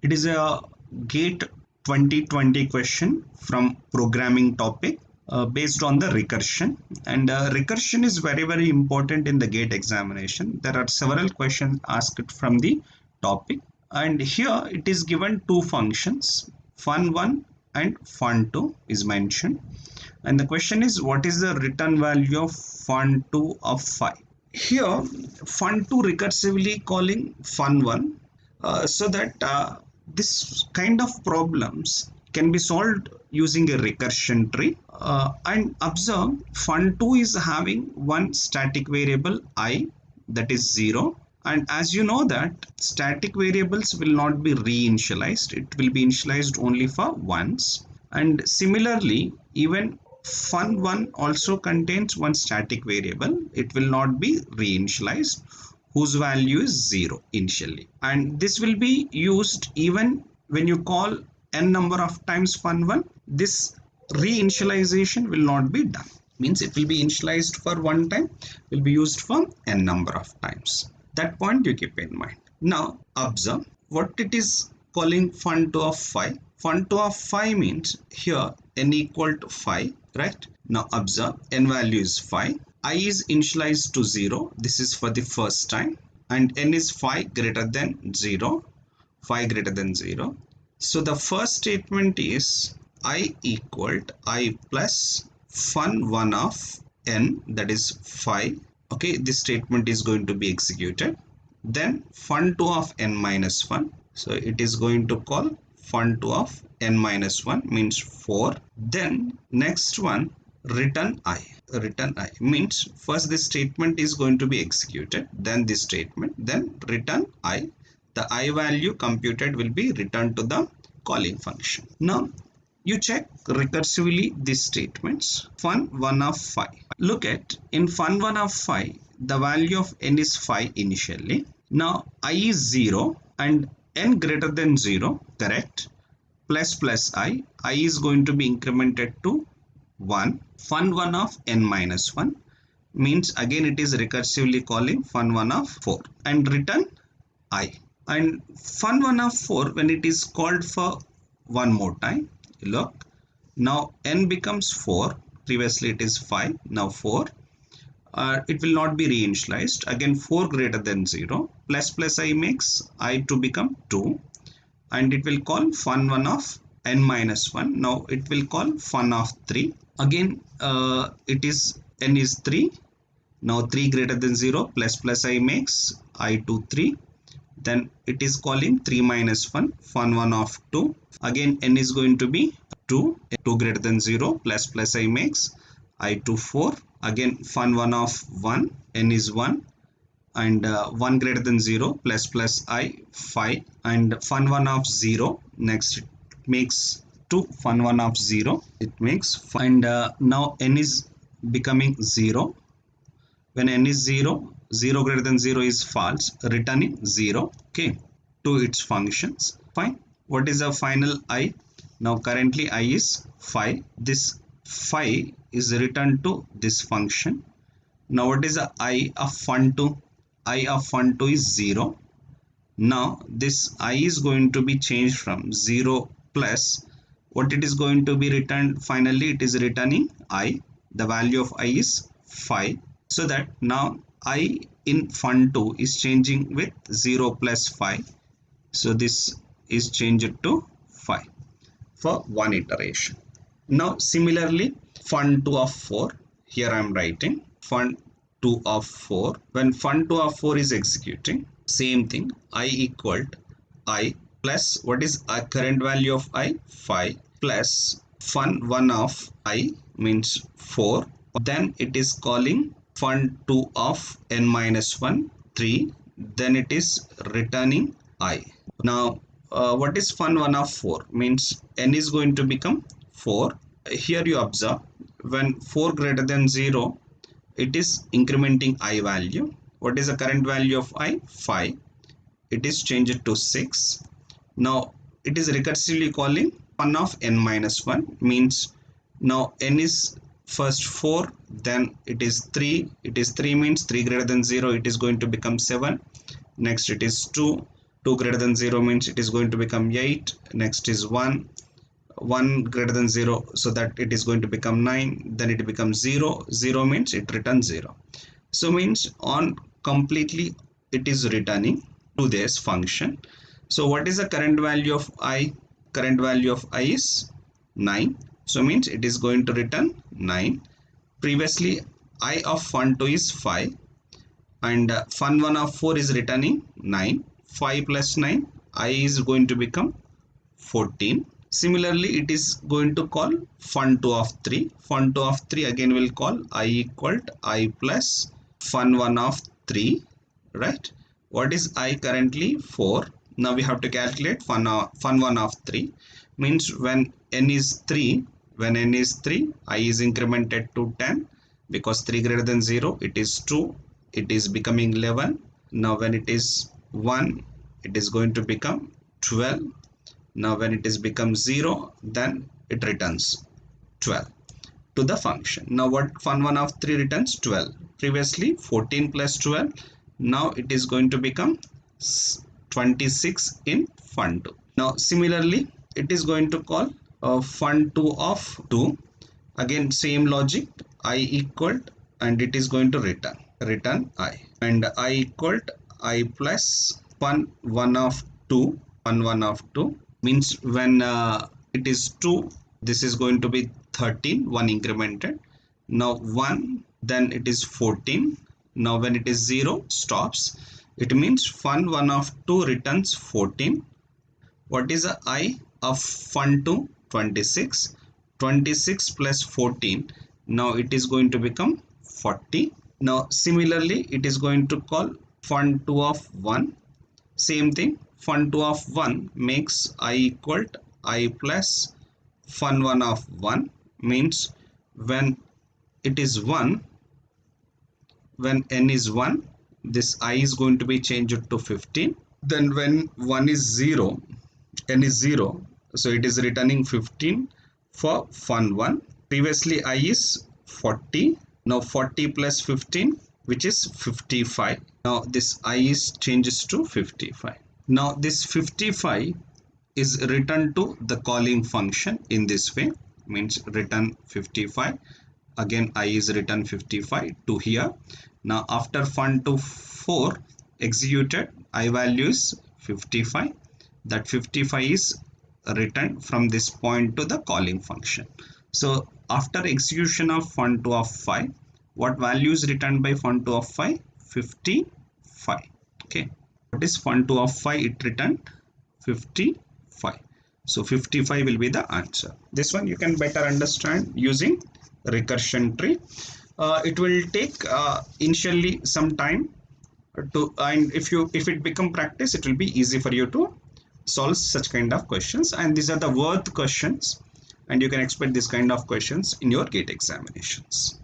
It is a GATE 2020 question from programming topic based on the recursion, and recursion is very important in the GATE examination. There are several questions asked from the topic, and here it is given two functions, fun1 and fun2 is mentioned, and the question is what is the return value of fun2 of 5. Here fun2 recursively calling fun1, so that this kind of problems can be solved using a recursion tree. And observe fun2 is having one static variable I, that is 0, and as you know that static variables will not be reinitialized, it will be initialized only for once. And similarly, even fun1 also contains one static variable, it will not be reinitialized, whose value is 0 initially, and this will be used even when you call n number of times fun1. This reinitialization will not be done, means it will be initialized for one time, will be used for n number of times. That point you keep in mind. Now observe what it is calling fun2 of 5. Fun2 of 5 means here n equal to 5, right? Now observe n value is 5, I is initialized to 0, this is for the first time, and n is 5 greater than 0, 5 greater than 0. So the first statement is I equal to I plus fun1 of n, that is 5. Okay, this statement is going to be executed. Then fun2 of n minus 1. So it is going to call fun2 of n minus 1 means 4. Then next one, return I. Return I means first this statement is going to be executed, then this statement, then return I. The I value computed will be returned to the calling function. Now you check recursively these statements. Fun1 of 5. Look at in fun1 of 5, the value of n is 5 initially. Now I is 0 and n greater than 0, correct? Plus I is going to be incremented to 1. Fun1 of n minus 1 means again it is recursively calling fun1 of 4 and return I. And fun1 of 4, when it is called for one more time, look, now n becomes 4, previously it is 5, now 4. It will not be reinitialized, again 4 greater than 0, plus I makes I to become 2, and it will call fun1 of n minus 1. Now it will call fun of 3, again it is n is 3, now 3 greater than 0, plus I makes I to 3. Then it is calling 3 minus 1, fun1 of 2, again n is going to be 2, 2 greater than 0, plus I makes I to 4, again fun1 of 1, n is 1, and 1 greater than 0, plus I 5, and fun1 of 0, next it makes 2, fun1 of 0, it makes, and now n is becoming 0. When n is 0, 0 greater than 0 is false, returning 0, okay, to its functions. Fine. What is the final I? Now currently I is 5. This 5 is returned to this function. Now what is the I of fun2? I of fun2 is 0. Now this I is going to be changed from 0 plus what it is going to be returned. Finally it is returning I. The value of I is 5. So that now I in fun2 is changing with 0 plus 5. So this is changed to 5 for one iteration. Now similarly fun2 of 4, here I am writing fun2 of 4. When fun2 of 4 is executing, same thing, I equal to I plus what is a current value of I, 5, plus fun1 of I means 4. Then it is calling fun2 of n minus 1, 3. Then it is returning I. Now what is fun1 of 4? Means n is going to become 4. Here you observe when 4 greater than 0, it is incrementing I value. What is the current value of I? 5. It is changed to 6. Now it is recursively calling fun of n minus 1, means now n is first 4, then it is 3. It is 3 means 3 greater than 0, it is going to become 7. Next it is 2. 2 greater than 0 means it is going to become 8. Next is 1 greater than 0, so that it is going to become 9. Then it becomes 0 means it returns 0. So means on completely it is returning to this function. So what is the current value of I? Current value of I is 9. So means it is going to return 9. Previously I of fun2 is 5 and fun1 of 4 is returning 9. 5 plus 9, I is going to become 14. Similarly, it is going to call fun2 of 3. Fun2 of 3 again will call I equal to I plus fun1 of 3, right? What is I currently? 4. Now we have to calculate fun1 of 3. Means when n is 3, I is incremented to 10 because 3 greater than 0, it is 2. It is becoming 11. Now when it is 1, it is going to become 12. Now when it is become 0, then it returns 12 to the function. Now what fun1 of 3 returns? 12. Previously 14 plus 12. Now it is going to become 26 in fun2. Now similarly it is going to call fun2 of 2. Again same logic, I equal and it is going to return I, and I equal to I plus fun1 of 2. Fun1 of 2 means when it is 2, this is going to be 13, 1 incremented. Now 1, then it is 14. Now when it is 0, stops. It means fun1 of 2 returns 14. What is the I of fun2? 26. 26 plus 14. Now it is going to become 40. Now similarly it is going to call fun2 of 1. Same thing, fun2 of 1 makes I equal to I plus fun1 of 1. Means when it is 1, when n is 1, this I is going to be changed to 15. Then when 1 is 0, n is 0, so it is returning 15 for fun1. Previously I is 40. Now 40 plus 15, which is 55. Now this I is changes to 55. Now this 55 is returned to the calling function in this way. Means return 55. Again I is return 55 to here. Now after fun2 4 executed, I value is 55. That 55 is returned from this point to the calling function. So after execution of fun2 of 5, what value is returned by fun2 of 5? 55. Okay. What is fun2 of 5? It returned 55. So 55 will be the answer. This one you can better understand using recursion tree. It will take initially some time to, and if it become practice, it will be easy for you to solve such kind of questions. And these are the worth questions, and you can expect this kind of questions in your GATE examinations.